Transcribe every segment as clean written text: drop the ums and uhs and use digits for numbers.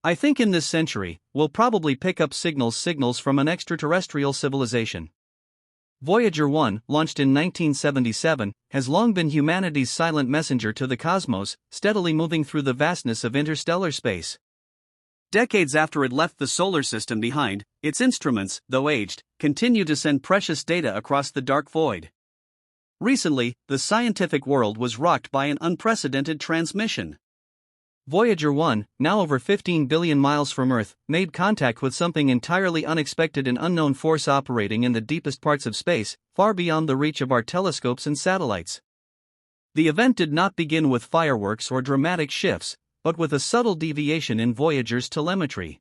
I think in this century, we'll probably pick up signals from an extraterrestrial civilization. Voyager 1, launched in 1977, has long been humanity's silent messenger to the cosmos, steadily moving through the vastness of interstellar space. Decades after it left the solar system behind, its instruments, though aged, continue to send precious data across the dark void. Recently, the scientific world was rocked by an unprecedented transmission. Voyager 1, now over 15 billion miles from Earth, made contact with something entirely unexpected, an unknown force operating in the deepest parts of space, far beyond the reach of our telescopes and satellites. The event did not begin with fireworks or dramatic shifts, but with a subtle deviation in Voyager's telemetry.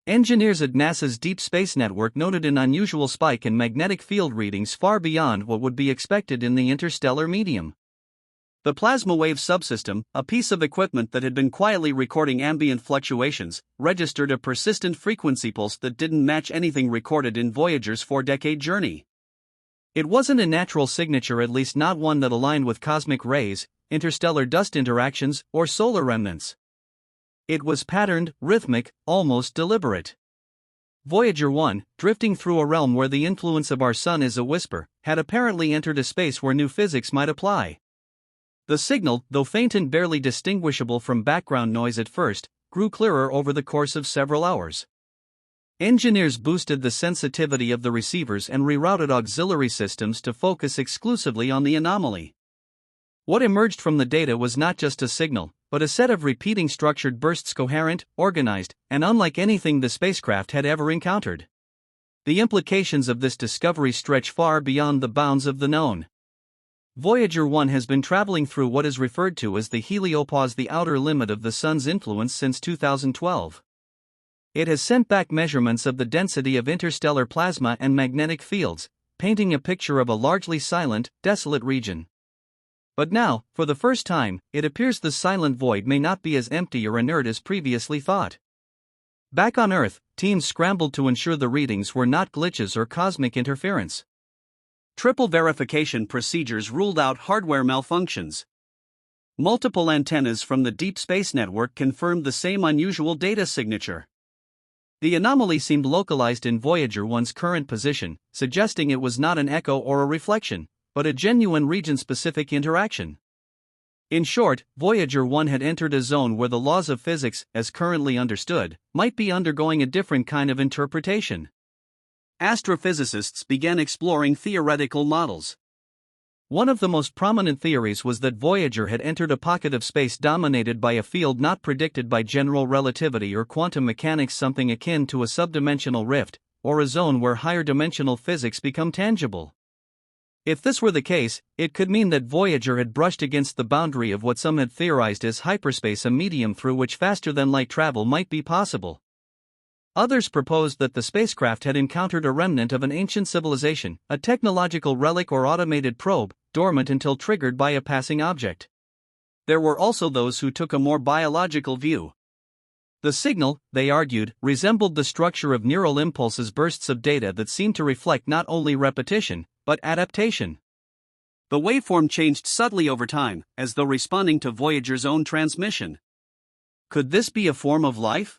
Engineers at NASA's Deep Space Network noted an unusual spike in magnetic field readings far beyond what would be expected in the interstellar medium. The plasma wave subsystem, a piece of equipment that had been quietly recording ambient fluctuations, registered a persistent frequency pulse that didn't match anything recorded in Voyager's 4-decade journey. It wasn't a natural signature, at least not one that aligned with cosmic rays, interstellar dust interactions, or solar remnants. It was patterned, rhythmic, almost deliberate. Voyager 1, drifting through a realm where the influence of our sun is a whisper, had apparently entered a space where new physics might apply. The signal, though faint and barely distinguishable from background noise at first, grew clearer over the course of several hours. Engineers boosted the sensitivity of the receivers and rerouted auxiliary systems to focus exclusively on the anomaly. What emerged from the data was not just a signal, but a set of repeating structured bursts, coherent, organized, and unlike anything the spacecraft had ever encountered. The implications of this discovery stretch far beyond the bounds of the known. Voyager 1 has been traveling through what is referred to as the heliopause, the outer limit of the Sun's influence, since 2012. It has sent back measurements of the density of interstellar plasma and magnetic fields, painting a picture of a largely silent, desolate region. But now, for the first time, it appears the silent void may not be as empty or inert as previously thought. Back on Earth, teams scrambled to ensure the readings were not glitches or cosmic interference. Triple verification procedures ruled out hardware malfunctions. Multiple antennas from the Deep Space Network confirmed the same unusual data signature. The anomaly seemed localized in Voyager 1's current position, suggesting it was not an echo or a reflection, but a genuine region-specific interaction. In short, Voyager 1 had entered a zone where the laws of physics, as currently understood, might be undergoing a different kind of interpretation. Astrophysicists began exploring theoretical models. One of the most prominent theories was that Voyager had entered a pocket of space dominated by a field not predicted by general relativity or quantum mechanics, something akin to a subdimensional rift, or a zone where higher dimensional physics become tangible. If this were the case, it could mean that Voyager had brushed against the boundary of what some had theorized as hyperspace, a medium through which faster-than-light travel might be possible. Others proposed that the spacecraft had encountered a remnant of an ancient civilization, a technological relic or automated probe, dormant until triggered by a passing object. There were also those who took a more biological view. The signal, they argued, resembled the structure of neural impulses, bursts of data that seemed to reflect not only repetition, but adaptation. The waveform changed subtly over time, as though responding to Voyager's own transmission. Could this be a form of life?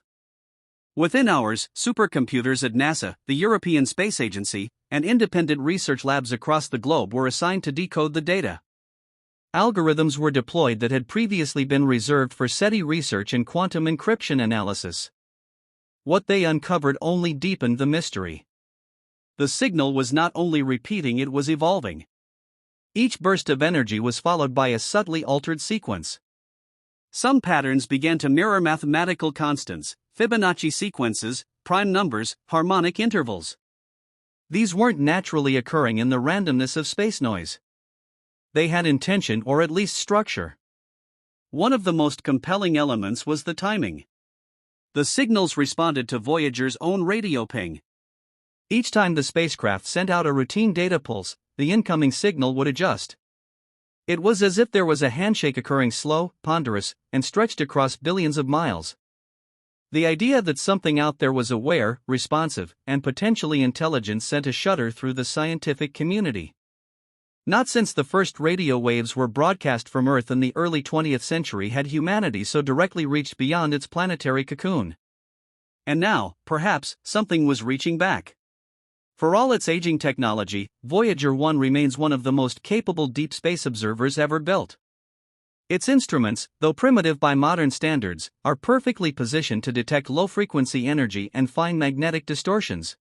Within hours, supercomputers at NASA, the European Space Agency, and independent research labs across the globe were assigned to decode the data. Algorithms were deployed that had previously been reserved for SETI research and quantum encryption analysis. What they uncovered only deepened the mystery. The signal was not only repeating, it was evolving. Each burst of energy was followed by a subtly altered sequence. Some patterns began to mirror mathematical constants, Fibonacci sequences, prime numbers, harmonic intervals. These weren't naturally occurring in the randomness of space noise. They had intention, or at least structure. One of the most compelling elements was the timing. The signals responded to Voyager's own radio ping. Each time the spacecraft sent out a routine data pulse, the incoming signal would adjust. It was as if there was a handshake occurring, slow, ponderous, and stretched across billions of miles. The idea that something out there was aware, responsive, and potentially intelligent sent a shudder through the scientific community. Not since the first radio waves were broadcast from Earth in the early 20th century had humanity so directly reached beyond its planetary cocoon. And now, perhaps, something was reaching back. For all its aging technology, Voyager 1 remains one of the most capable deep space observers ever built. Its instruments, though primitive by modern standards, are perfectly positioned to detect low-frequency energy and fine magnetic distortions.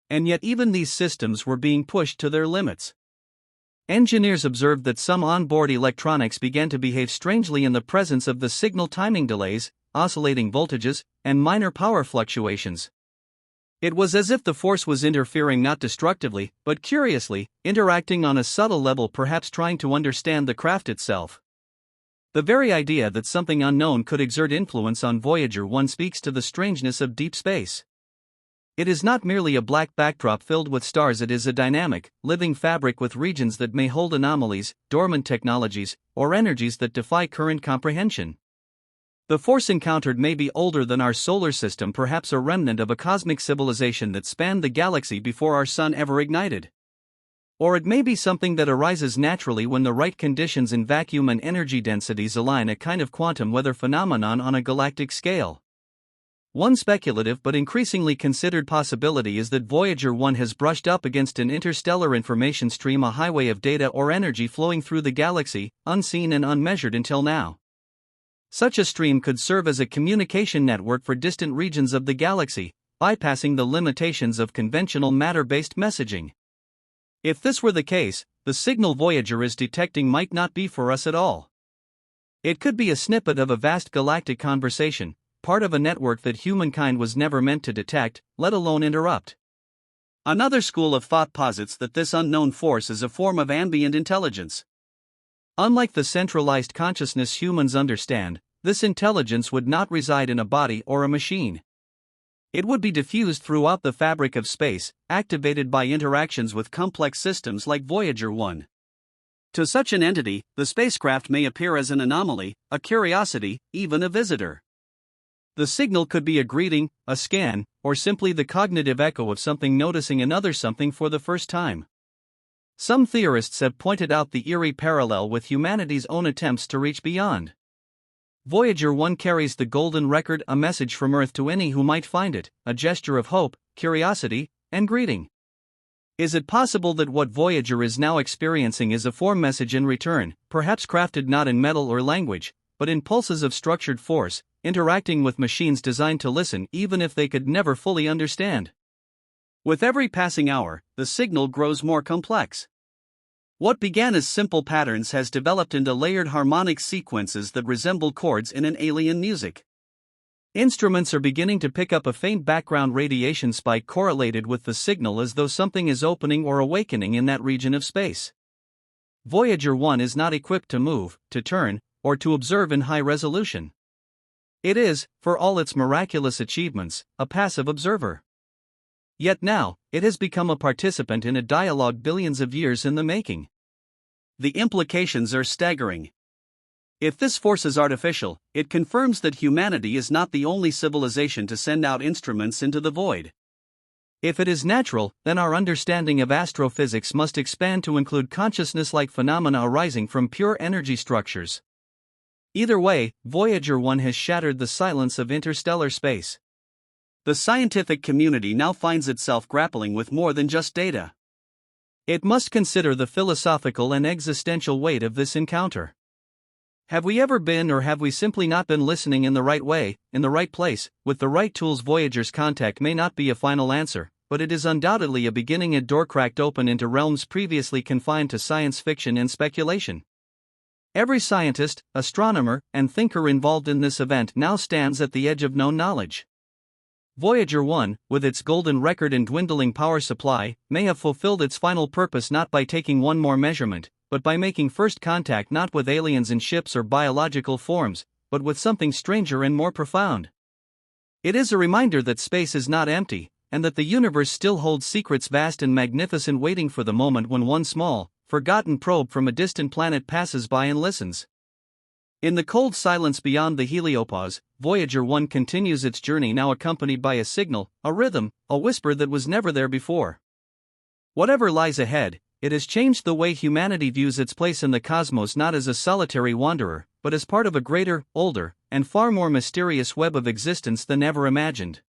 And yet even these systems were being pushed to their limits. Engineers observed that some onboard electronics began to behave strangely in the presence of the signal timing delays, oscillating voltages, and minor power fluctuations. It was as if the force was interfering not destructively, but curiously, interacting on a subtle level, perhaps trying to understand the craft itself. The very idea that something unknown could exert influence on Voyager 1 speaks to the strangeness of deep space. It is not merely a black backdrop filled with stars, it is a dynamic, living fabric with regions that may hold anomalies, dormant technologies, or energies that defy current comprehension. The force encountered may be older than our solar system, perhaps a remnant of a cosmic civilization that spanned the galaxy before our sun ever ignited. Or it may be something that arises naturally when the right conditions in vacuum and energy densities align, a kind of quantum weather phenomenon on a galactic scale. One speculative but increasingly considered possibility is that Voyager 1 has brushed up against an interstellar information stream, a highway of data or energy flowing through the galaxy, unseen and unmeasured until now. Such a stream could serve as a communication network for distant regions of the galaxy, bypassing the limitations of conventional matter-based messaging. If this were the case, the signal Voyager is detecting might not be for us at all. It could be a snippet of a vast galactic conversation, part of a network that humankind was never meant to detect, let alone interrupt. Another school of thought posits that this unknown force is a form of ambient intelligence. Unlike the centralized consciousness humans understand, this intelligence would not reside in a body or a machine. It would be diffused throughout the fabric of space, activated by interactions with complex systems like Voyager 1. To such an entity, the spacecraft may appear as an anomaly, a curiosity, even a visitor. The signal could be a greeting, a scan, or simply the cognitive echo of something noticing another something for the first time. Some theorists have pointed out the eerie parallel with humanity's own attempts to reach beyond. Voyager 1 carries the golden record, a message from Earth to any who might find it, a gesture of hope, curiosity, and greeting. Is it possible that what Voyager is now experiencing is a form message in return, perhaps crafted not in metal or language, but in pulses of structured force, interacting with machines designed to listen even if they could never fully understand? With every passing hour, the signal grows more complex. What began as simple patterns has developed into layered harmonic sequences that resemble chords in an alien music. Instruments are beginning to pick up a faint background radiation spike correlated with the signal, as though something is opening or awakening in that region of space. Voyager 1 is not equipped to move, to turn, or to observe in high resolution. It is, for all its miraculous achievements, a passive observer. Yet now, it has become a participant in a dialogue billions of years in the making. The implications are staggering. If this force is artificial, it confirms that humanity is not the only civilization to send out instruments into the void. If it is natural, then our understanding of astrophysics must expand to include consciousness-like phenomena arising from pure energy structures. Either way, Voyager 1 has shattered the silence of interstellar space. The scientific community now finds itself grappling with more than just data. It must consider the philosophical and existential weight of this encounter. Have we ever been, or have we simply not been listening in the right way, in the right place, with the right tools? Voyager's contact may not be a final answer, but it is undoubtedly a beginning, a door cracked open into realms previously confined to science fiction and speculation. Every scientist, astronomer, and thinker involved in this event now stands at the edge of known knowledge. Voyager 1, with its golden record and dwindling power supply, may have fulfilled its final purpose not by taking one more measurement, but by making first contact not with aliens in ships or biological forms, but with something stranger and more profound. It is a reminder that space is not empty, and that the universe still holds secrets vast and magnificent, waiting for the moment when one small, forgotten probe from a distant planet passes by and listens. In the cold silence beyond the heliopause, Voyager 1 continues its journey, now accompanied by a signal, a rhythm, a whisper that was never there before. Whatever lies ahead, It has changed the way humanity views its place in the cosmos, not as a solitary wanderer, but as part of a greater, older, and far more mysterious web of existence than ever imagined.